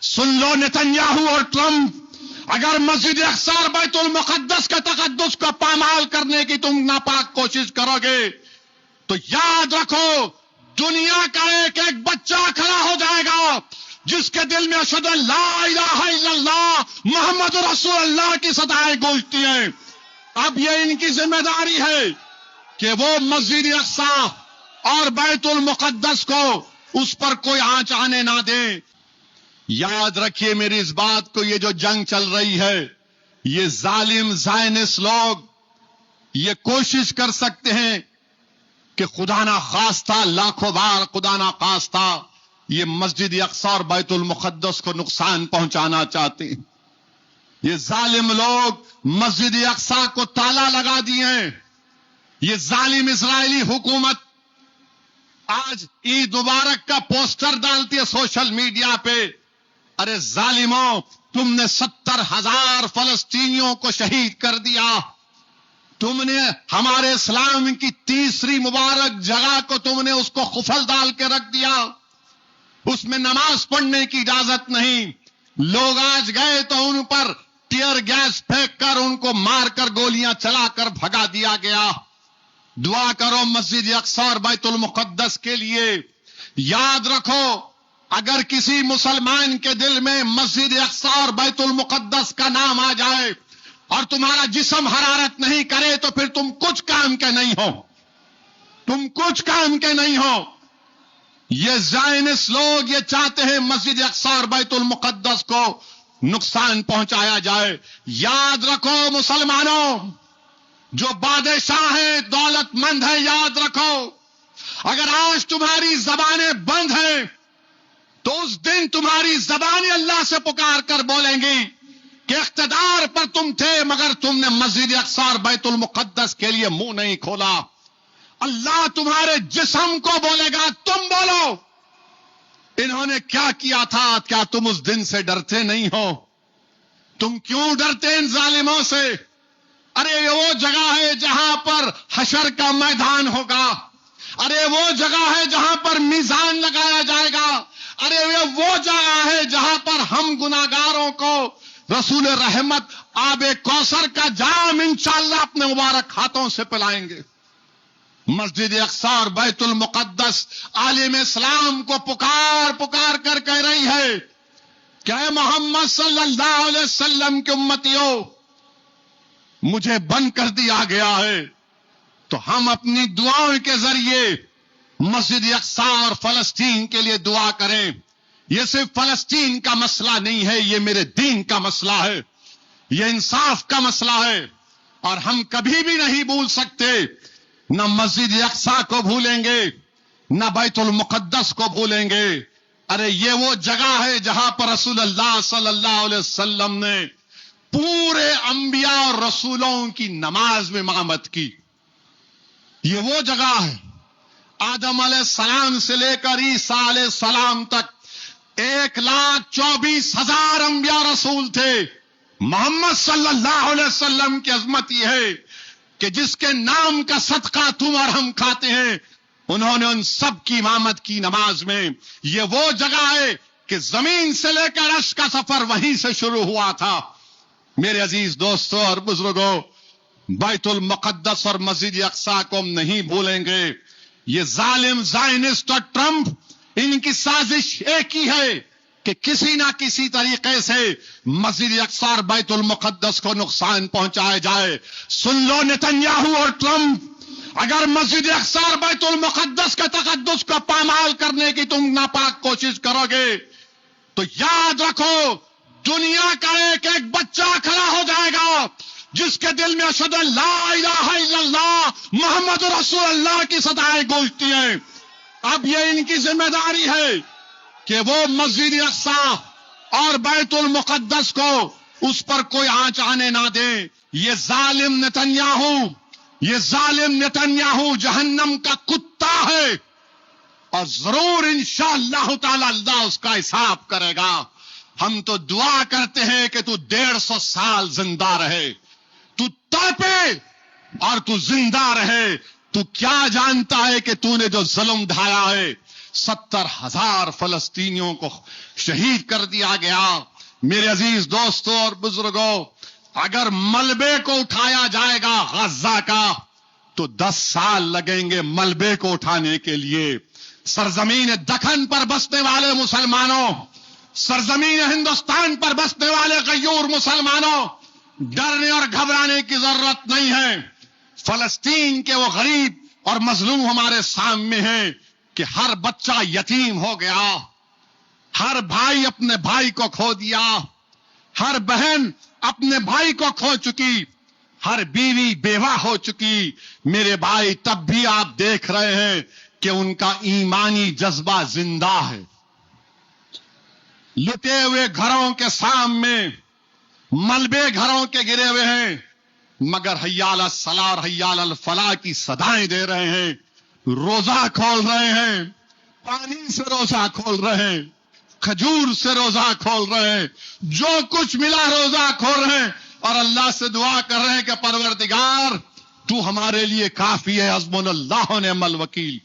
سن لو Netanyahu اور Trump, اگر مسجد اقصی اور بیت المقدس کے تقدس کو پامال کرنے کی تم ناپاک کوشش کرو گے تو یاد رکھو دنیا کا ایک ایک بچہ کھڑا ہو جائے گا جس کے دل میں اشہد ان لا الہ الا اللہ محمد رسول اللہ کی صدائیں گونجتی ہیں۔ اب یہ ان کی ذمہ داری ہے کہ وہ مسجد اقصی اور بیت المقدس کو اس پر کوئی آنچ آنے نہ دیں۔ یاد رکھیے میری اس بات کو، یہ جو جنگ چل رہی ہے، یہ ظالم زائنس لوگ یہ کوشش کر سکتے ہیں کہ خدا نہ خواستہ، لاکھوں بار خدا نہ خواستہ، یہ مسجد اقصی اور بیت المقدس کو نقصان پہنچانا چاہتے ہیں۔ یہ ظالم لوگ مسجد اقصی کو تالا لگا دیے ہیں۔ یہ ظالم اسرائیلی حکومت آج عید مبارک کا پوسٹر ڈالتی ہے سوشل میڈیا پہ، ارے ظالموں تم نے 70,000 فلسطینیوں کو شہید کر دیا، تم نے ہمارے اسلام کی تیسری مبارک جگہ کو تم نے اس کو قفل ڈال کے رکھ دیا، اس میں نماز پڑھنے کی اجازت نہیں۔ لوگ آج گئے تو ان پر ٹیئر گیس پھینک کر ان کو مار کر گولیاں چلا کر بھگا دیا گیا۔ دعا کرو مسجد اقصی اور بیت المقدس کے لیے۔ یاد رکھو اگر کسی مسلمان کے دل میں مسجد اقصی اور بیت المقدس کا نام آ جائے اور تمہارا جسم حرارت نہیں کرے تو پھر تم کچھ کام کے نہیں ہو، تم کچھ کام کے نہیں ہو۔ یہ زائنس لوگ یہ چاہتے ہیں مسجد اقصی اور بیت المقدس کو نقصان پہنچایا جائے۔ یاد رکھو مسلمانوں، جو بادشاہ ہیں دولت مند ہیں، یاد رکھو اگر آج تمہاری زبانیں بند ہیں تو اس دن تمہاری زبانیں اللہ سے پکار کر بولیں گی کہ اقتدار پر تم تھے مگر تم نے مسجد اقصی اور بیت المقدس کے لیے منہ نہیں کھولا۔ اللہ تمہارے جسم کو بولے گا تم بولو انہوں نے کیا کیا تھا، کیا تم اس دن سے ڈرتے نہیں ہو؟ تم کیوں ڈرتے ان ظالموں سے؟ ارے یہ وہ جگہ ہے جہاں پر حشر کا میدان ہوگا، ارے وہ جگہ ہے جہاں پر میزان لگایا جائے گا، ارے یہ وہ جگہ ہے جہاں پر ہم گناہگاروں کو رسول رحمت آب کوثر کا جام انشاءاللہ اپنے مبارک ہاتھوں سے پلائیں گے۔ مسجد اقصی اور بیت المقدس عالم اسلام کو پکار پکار کر کہہ رہی ہے کہ اے محمد صلی اللہ علیہ وسلم کی امتیوں، مجھے بند کر دیا گیا ہے تو ہم اپنی دعاؤں کے ذریعے مسجد اقصی اور فلسطین کے لیے دعا کریں۔ یہ صرف فلسطین کا مسئلہ نہیں ہے، یہ میرے دین کا مسئلہ ہے، یہ انصاف کا مسئلہ ہے، اور ہم کبھی بھی نہیں بھول سکتے، نہ مسجد اقصی کو بھولیں گے نہ بیت المقدس کو بھولیں گے۔ ارے یہ وہ جگہ ہے جہاں پر رسول اللہ صلی اللہ علیہ وسلم نے پورے انبیاء اور رسولوں کی نماز میں امامت کی۔ یہ وہ جگہ ہے، آدم علیہ السلام سے لے کر عیسیٰ علیہ السلام تک 1,24,000 انبیاء رسول تھے۔ محمد صلی اللہ علیہ وسلم کی عظمت یہ ہے کہ جس کے نام کا صدقہ تم اور ہم کھاتے ہیں، انہوں نے ان سب کی امامت کی نماز میں۔ یہ وہ جگہ ہے کہ زمین سے لے کر عرش کا سفر وہیں سے شروع ہوا تھا۔ میرے عزیز دوستوں اور بزرگوں، بیت المقدس اور مسجد اقصی کو ہم نہیں بھولیں گے۔ یہ ظالم زائنسٹ اور ٹرمپ، ان کی سازش ایک ہی ہے کہ کسی نہ کسی طریقے سے مسجد اقصی اور بیت المقدس کو نقصان پہنچایا جائے۔ سن لو نتنیاہو اور ٹرمپ، اگر مسجد اقصی اور بیت المقدس کے تقدس کو پامال کرنے کی تم ناپاک کوشش کرو گے تو یاد رکھو دنیا کا ایک ایک بچہ کھڑا ہو جائے گا جس کے دل میں اشہد ان لا الہ الا اللہ محمد رسول اللہ کی صدائیں گونجتی ہیں۔ اب یہ ان کی ذمہ داری ہے کہ وہ مسجد اقصی اور بیت المقدس کو اس پر کوئی آنچ آنے نہ دیں۔ یہ ظالم نتنیاہو جہنم کا کتا ہے، اور ضرور انشاءاللہ تعالی اللہ اس کا حساب کرے گا۔ ہم تو دعا کرتے ہیں کہ تو 150 سال زندہ رہے، تو تڑپے اور تو زندہ رہے۔ تو کیا جانتا ہے کہ تو نے جو ظلم ڈھایا ہے، 70,000 فلسطینیوں کو شہید کر دیا گیا. میرے عزیز دوستوں اور بزرگوں، اگر ملبے کو اٹھایا جائے گا غزہ کا تو 10 سال لگیں گے ملبے کو اٹھانے کے لیے. سرزمین دکن پر بسنے والے مسلمانوں، سرزمین ہندوستان پر بسنے والے غیور مسلمانوں، ڈرنے اور گھبرانے کی ضرورت نہیں ہے. فلسطین کے وہ غریب اور مظلوم ہمارے سامنے ہیں کہ ہر بچہ یتیم ہو گیا، ہر بھائی اپنے بھائی کو کھو دیا، ہر بہن اپنے بھائی کو کھو چکی، ہر بیوی بیوہ ہو چکی. میرے بھائی تب بھی آپ دیکھ رہے ہیں کہ ان کا ایمانی جذبہ زندہ ہے. لٹے ہوئے گھروں کے سامنے ملبے گھروں کے گرے ہوئے ہیں، مگر حی علی الصلاۃ اور حی علی الفلاح کی صدائیں دے رہے ہیں. روزہ کھول رہے ہیں، پانی سے روزہ کھول رہے ہیں، کھجور سے روزہ کھول رہے ہیں، جو کچھ ملا روزہ کھول رہے ہیں اور اللہ سے دعا کر رہے ہیں کہ پروردگار تو ہمارے لیے کافی ہے، حسبنا اللہ و نعم الوکیل.